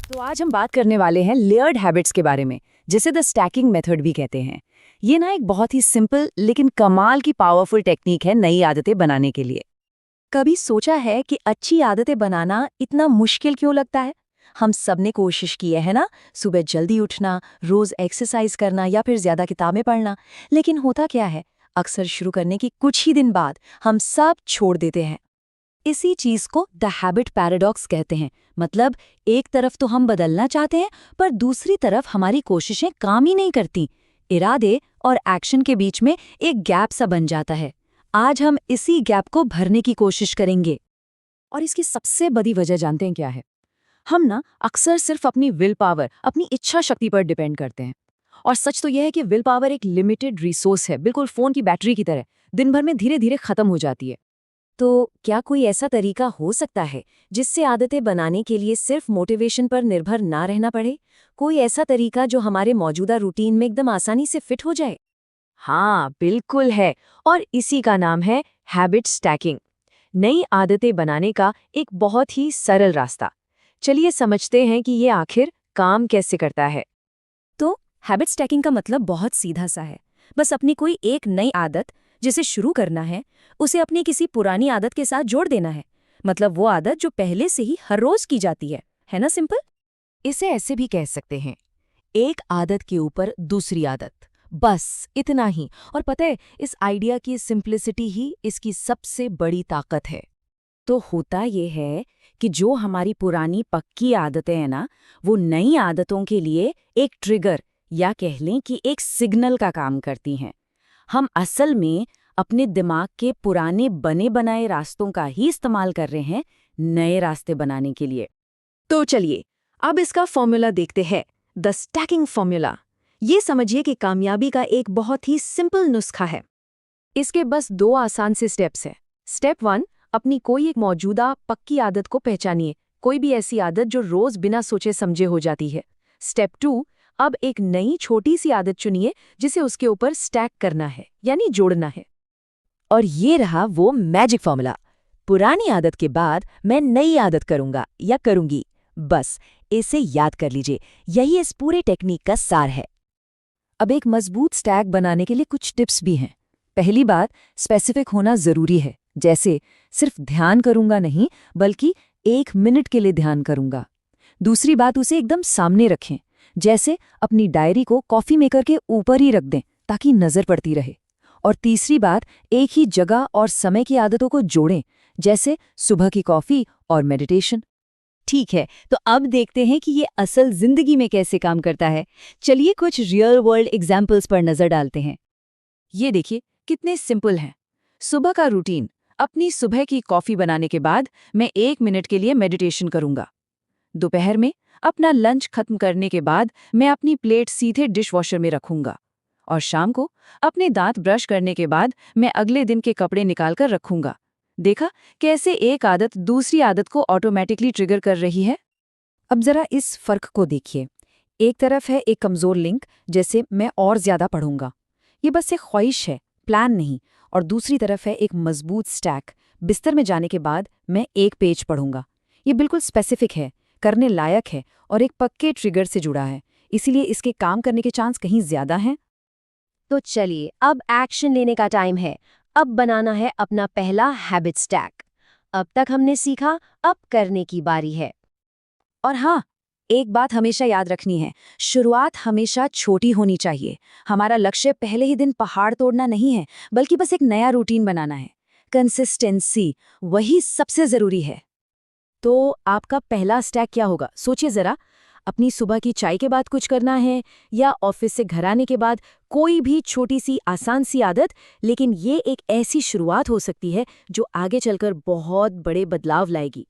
तो आज हम बात करने वाले हैं लेयर्ड हैबिट्स के बारे में, जिसे द स्टैकिंग मेथड भी कहते हैं। ये ना एक बहुत ही सिंपल लेकिन कमाल की पावरफुल टेक्निक है नई आदतें बनाने के लिए। कभी सोचा है कि अच्छी आदतें बनाना इतना मुश्किल क्यों लगता है? हम सब ने कोशिश की है ना, सुबह जल्दी उठना, रोज एक्सरसाइज करना या फिर ज्यादा किताबें पढ़ना, लेकिन होता क्या है, अक्सर शुरू करने के कुछ ही दिन बाद हम सब छोड़ देते हैं। इसी चीज को द हैबिट पैराडॉक्स कहते हैं। मतलब एक तरफ तो हम बदलना चाहते हैं, पर दूसरी तरफ हमारी कोशिशें काम ही नहीं करती। इरादे और एक्शन के बीच में एक गैप सा बन जाता है। आज हम इसी गैप को भरने की कोशिश करेंगे। और इसकी सबसे बड़ी वजह जानते हैं क्या है? हम ना अक्सर सिर्फ अपनी विल पावर, अपनी इच्छा शक्ति पर डिपेंड करते हैं। और सच तो यह है कि विल पावर एक लिमिटेड रिसोर्स है, बिल्कुल फोन की बैटरी की तरह, दिन भर में धीरे धीरे खत्म हो जाती है। तो क्या कोई ऐसा तरीका हो सकता है जिससे आदतें बनाने के लिए सिर्फ मोटिवेशन पर निर्भर ना रहना पड़े? कोई ऐसा तरीका जो हमारे मौजूदा रूटीन में एकदम आसानी से फिट हो जाए? हाँ, बिल्कुल है। और इसी का नाम है हैबिट स्टैकिंग। नई आदतें बनाने का एक बहुत ही सरल रास्ता। चलिए समझते हैं कि ये आखिर काम कैसे करता है। तो हैबिट स्टैकिंग का मतलब बहुत सीधा सा है। बस अपनी कोई एक नई आदत जिसे शुरू करना है, उसे अपनी किसी पुरानी आदत के साथ जोड़ देना है। मतलब वो आदत जो पहले से ही हर रोज की जाती है ना? सिंपल। इसे ऐसे भी कह सकते हैं, एक आदत के ऊपर दूसरी आदत, बस इतना ही। और पता है, इस आइडिया की सिंप्लिसिटी ही इसकी सबसे बड़ी ताकत है। तो होता ये है कि जो हमारी पुरानी पक्की आदतें हैं ना, वो नई आदतों के लिए एक ट्रिगर या कह लें कि एक सिग्नल का काम करती हैं। हम असल में अपने दिमाग के पुराने बने बनाए रास्तों का ही इस्तेमाल कर रहे हैं नए रास्ते बनाने के लिए। तो चलिए अब इसका फॉर्मूला देखते हैं, द स्टैकिंग फॉर्मूला। ये समझिए कि कामयाबी का एक बहुत ही सिंपल नुस्खा है। इसके बस 2 आसान से स्टेप्स हैं। स्टेप 1, अपनी कोई एक मौजूदा पक्की आदत को पहचानिए, कोई भी ऐसी आदत जो रोज बिना सोचे समझे हो जाती है। स्टेप 2, अब एक नई छोटी सी आदत चुनिए जिसे उसके ऊपर स्टैक करना है, यानी जोड़ना है। और ये रहा वो मैजिक फॉर्मूला। पुरानी आदत के बाद मैं नई आदत करूंगा या करूंगी। बस इसे याद कर लीजिए, यही इस पूरे टेक्निक का सार है। अब एक मजबूत स्टैक बनाने के लिए कुछ टिप्स भी हैं। पहली बात, स्पेसिफिक होना जरूरी है। जैसे सिर्फ ध्यान करूंगा नहीं, बल्कि 1 मिनट के लिए ध्यान करूंगा। दूसरी बात, उसे एकदम सामने रखें। जैसे अपनी डायरी को कॉफी मेकर के ऊपर ही रख दें ताकि नजर पड़ती रहे। और तीसरी बात, एक ही जगह और समय की आदतों को जोड़ें, जैसे सुबह की कॉफी और मेडिटेशन। ठीक है, तो अब देखते हैं कि ये असल जिंदगी में कैसे काम करता है। चलिए कुछ रियल वर्ल्ड एग्जाम्पल्स पर नजर डालते हैं। ये देखिए कितने सिंपल हैं। सुबह का रूटीन, अपनी सुबह की कॉफी बनाने के बाद मैं 1 मिनट के लिए मेडिटेशन करूंगा। दोपहर में अपना लंच खत्म करने के बाद मैं अपनी प्लेट सीधे डिश वॉशर में रखूंगा। और शाम को अपने दांत ब्रश करने के बाद मैं अगले दिन के कपड़े निकालकर रखूंगा। देखा कैसे एक आदत दूसरी आदत को ऑटोमेटिकली ट्रिगर कर रही है? अब जरा इस फर्क को देखिए। एक तरफ है एक कमजोर लिंक, जैसे मैं और ज्यादा पढ़ूंगा, ये बस एक ख्वाहिश है, प्लान नहीं। और दूसरी तरफ है एक मजबूत स्टैक, बिस्तर में जाने के बाद मैं 1 पेज पढ़ूंगा। ये बिल्कुल स्पेसिफिक है, करने लायक है और एक पक्के ट्रिगर से जुड़ा है, इसीलिए इसके काम करने के चांस कहीं ज्यादा हैं। तो चलिए अब एक्शन लेने का टाइम है। अब बनाना है अपना पहला हैबिट स्टैक। अब तक हमने सीखा, अब करने की बारी है। और हाँ, एक बात हमेशा याद रखनी है, शुरुआत हमेशा छोटी होनी चाहिए। हमारा लक्ष्य पहले ही दिन पहाड़ तोड़ना नहीं है, बल्कि बस एक नया रूटीन बनाना है। कंसिस्टेंसी वही सबसे जरूरी है। तो आपका पहला स्टैक क्या होगा, सोचिए जरा। अपनी सुबह की चाय के बाद कुछ करना है, या ऑफिस से घर आने के बाद? कोई भी छोटी सी आसान सी आदत, लेकिन ये एक ऐसी शुरुआत हो सकती है जो आगे चलकर बहुत बड़े बदलाव लाएगी।